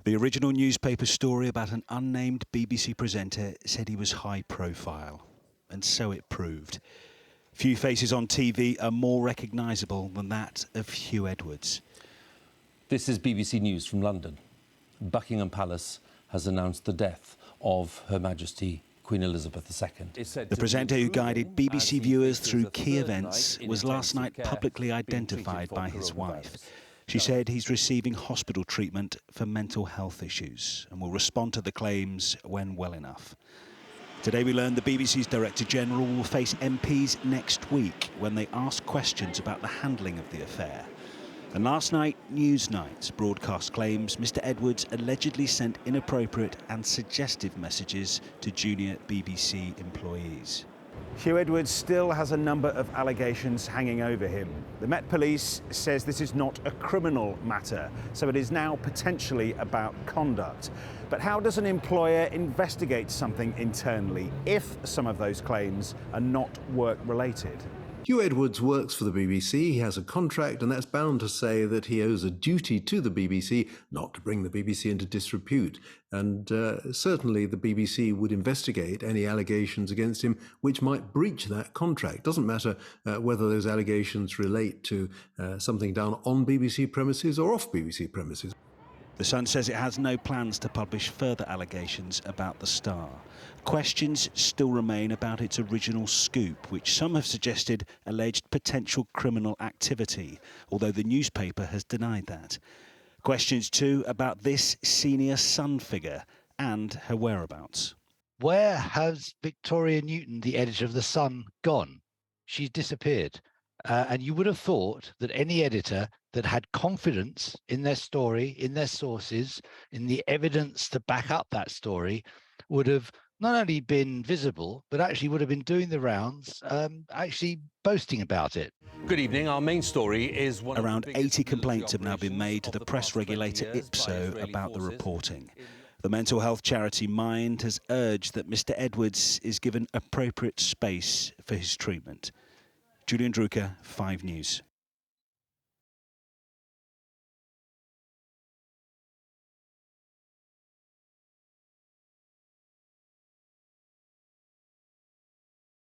The original newspaper story about an unnamed BBC presenter said he was high profile, and so it proved. Few faces on TV are more recognisable than that of Huw Edwards. This is BBC News from London. Buckingham Palace has announced the death of Her Majesty Queen Elizabeth II. The presenter who guided BBC viewers through key events was last night publicly identified by his wife. She said he's receiving hospital treatment for mental health issues and will respond to the claims when well enough. Today we learned the BBC's Director General will face MPs next week when they ask questions about the handling of the affair. And last night, Newsnight broadcast claims Mr. Edwards allegedly sent inappropriate and suggestive messages to junior BBC employees. Huw Edwards still has a number of allegations hanging over him. The Met Police says this is not a criminal matter, so it is now potentially about conduct. But how does an employer investigate something internally if some of those claims are not work-related? Huw Edwards works for the BBC, he has a contract, and that's bound to say that he owes a duty to the BBC not to bring the BBC into disrepute. And certainly the BBC would investigate any allegations against him which might breach that contract. Doesn't matter whether those allegations relate to something done on BBC premises or off BBC premises. The Sun says it has no plans to publish further allegations about the Star. Questions still remain about its original scoop, which some have suggested alleged potential criminal activity, although the newspaper has denied that. Questions too about this senior Sun figure and her whereabouts. Where has Victoria Newton, the editor of The Sun, gone? She's disappeared. And you would have thought that any editor that had confidence in their story, in their sources, in the evidence to back up that story, would have not only been visible, but actually would have been doing the rounds, actually boasting about it. Good evening. Our main story is one Around of the biggest 80 complaints have now military been made to the operations press of the past 20 regulator years by IPSO Israeli about the forces. reporting. The mental health charity Mind has urged that Mr. Edwards is given appropriate space for his treatment. Julian Drucker, 5 News.